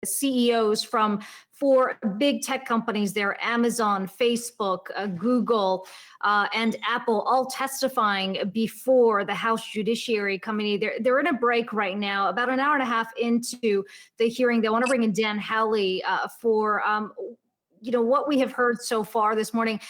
CEOs from four big tech companies there, Amazon, Facebook, Google, and Apple, all testifying before the House Judiciary Committee. They're in a break right now, about an hour and a half into the hearing. They want to bring in Dan Howley for what we have heard so far this morning.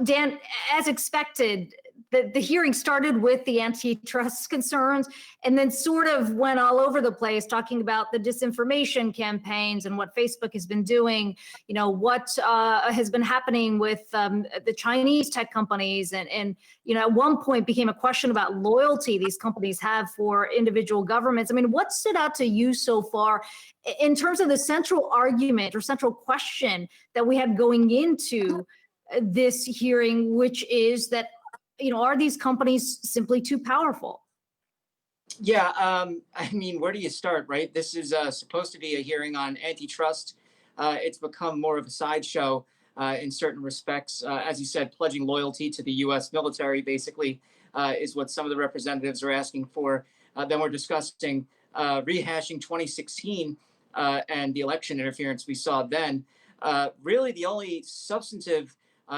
Dan, as expected, the hearing started with the antitrust concerns and then sort of went all over the place, talking about the disinformation campaigns and what Facebook has been doing, what has been happening with the Chinese tech companies. And at one point became a question about loyalty these companies have for individual governments. I mean, what stood out to you so far in terms of the central argument or central question that we had going into this hearing, which is that, are these companies simply too powerful? Yeah, I mean, where do you start, right? This is supposed to be a hearing on antitrust. It's become more of a sideshow in certain respects. As you said, pledging loyalty to the U.S. military, basically, is what some of the representatives are asking for. Then we're discussing rehashing 2016 and the election interference we saw then. Really, the only substantive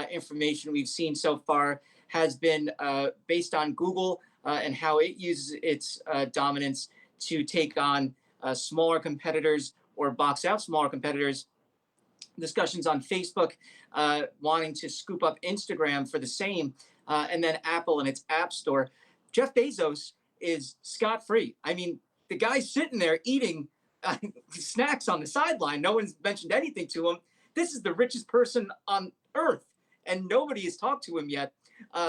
information we've seen so far has been based on Google and how it uses its dominance to take on smaller competitors or box out smaller competitors. Discussions on Facebook wanting to scoop up Instagram for the same, and then Apple and its App Store. Jeff Bezos is scot-free. I mean, the guy's sitting there eating snacks on the sideline. No one's mentioned anything to him. This is the richest person on earth, and nobody has talked to him yet.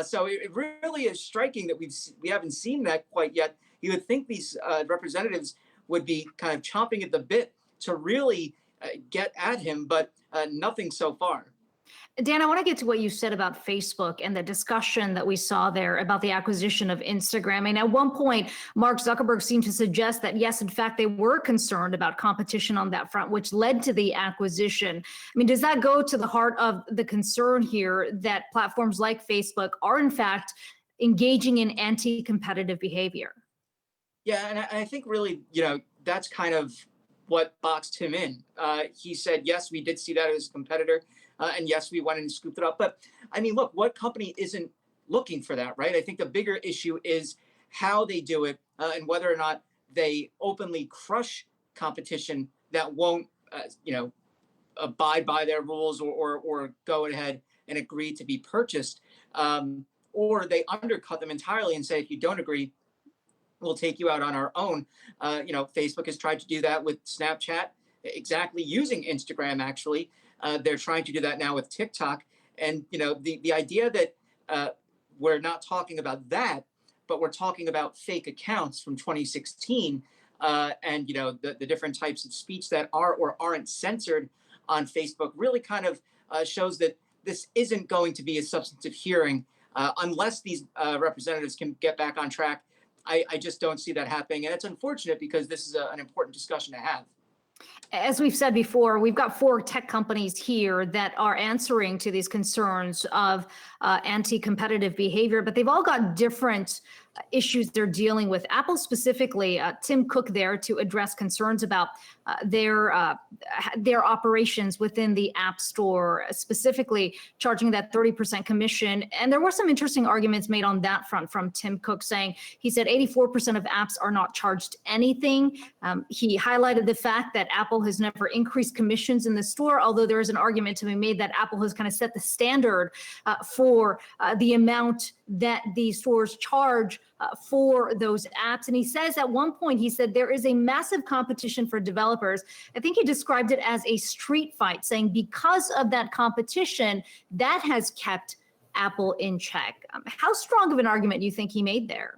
So it really is striking that we haven't seen that quite yet. You would think these representatives would be kind of chomping at the bit to really get at him, but nothing so far. Dan, I want to get to what you said about Facebook and the discussion that we saw there about the acquisition of Instagram. I mean, at one point, Mark Zuckerberg seemed to suggest that, yes, in fact, they were concerned about competition on that front, which led to the acquisition. I mean, does that go to the heart of the concern here that platforms like Facebook are, in fact, engaging in anti-competitive behavior? Yeah, and I think really, that's kind of what boxed him in. He said, yes, we did see that as a competitor. And yes, we went and scooped it up. But I mean, look, what company isn't looking for that, right? I think the bigger issue is how they do it and whether or not they openly crush competition that won't, abide by their rules or go ahead and agree to be purchased. Or they undercut them entirely and say, if you don't agree, we'll take you out on our own. Facebook has tried to do that with Snapchat, exactly using Instagram, actually. They're trying to do that now with TikTok. And, the idea that we're not talking about that, but we're talking about fake accounts from 2016 and, the different types of speech that are or aren't censored on Facebook really kind of shows that this isn't going to be a substantive hearing unless these representatives can get back on track. I just don't see that happening. And it's unfortunate because this is an important discussion to have. As we've said before, we've got four tech companies here that are answering to these concerns of anti-competitive behavior, but they've all got different issues they're dealing with. Apple specifically, Tim Cook there to address concerns about their operations within the App Store, specifically charging that 30% commission. And there were some interesting arguments made on that front from Tim Cook he said 84% of apps are not charged anything. He highlighted the fact that Apple has never increased commissions in the store, although there is an argument to be made that Apple has kind of set the standard for the amount that the stores charge for those apps. And he says at one point, he said there is a massive competition for developers. I think he described it as a street fight, saying because of that competition, that has kept Apple in check. How strong of an argument do you think he made there?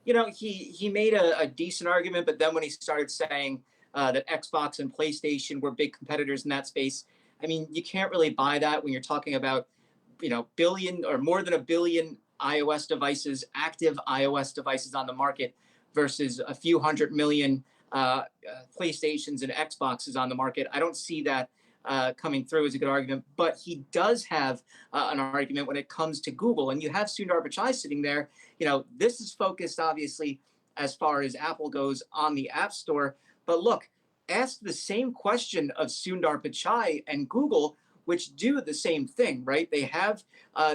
He made a decent argument, but then when he started saying that Xbox and PlayStation were big competitors in that space, I mean, you can't really buy that when you're talking about billion or more than a billion iOS devices, active iOS devices on the market versus a few 100 million PlayStations and Xboxes on the market. I don't see that coming through as a good argument, but he does have an argument when it comes to Google. And you have Sundar Pichai sitting there. This is focused, obviously, as far as Apple goes on the App Store. But look, ask the same question of Sundar Pichai and Google, which do the same thing, right? They have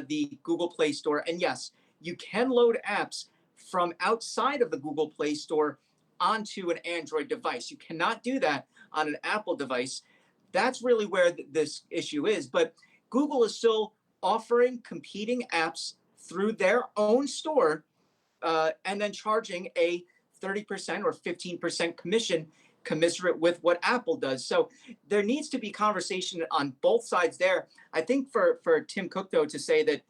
the Google Play Store. And yes, you can load apps from outside of the Google Play Store onto an Android device. You cannot do that on an Apple device. That's really where this issue is. But Google is still offering competing apps through their own store, and then charging a 30% or 15% commission commensurate with what Apple does. So there needs to be conversation on both sides there. I think for Tim Cook, though, to say that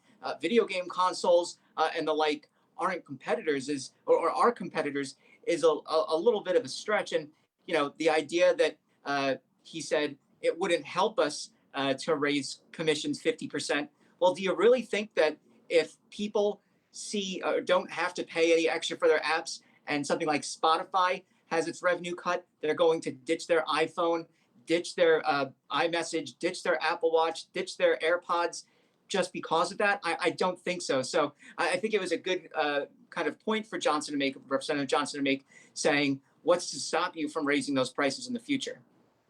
video game consoles and the like aren't competitors or are competitors is a little bit of a stretch. And, the idea that he said it wouldn't help us to raise commissions 50%. Well, do you really think that if people see or don't have to pay any extra for their apps, and something like Spotify has its revenue cut, they're going to ditch their iPhone, ditch their iMessage, ditch their Apple Watch, ditch their AirPods just because of that? I don't think so. So I think it was a good kind of point for Johnson to make, Representative Johnson to make, saying, what's to stop you from raising those prices in the future?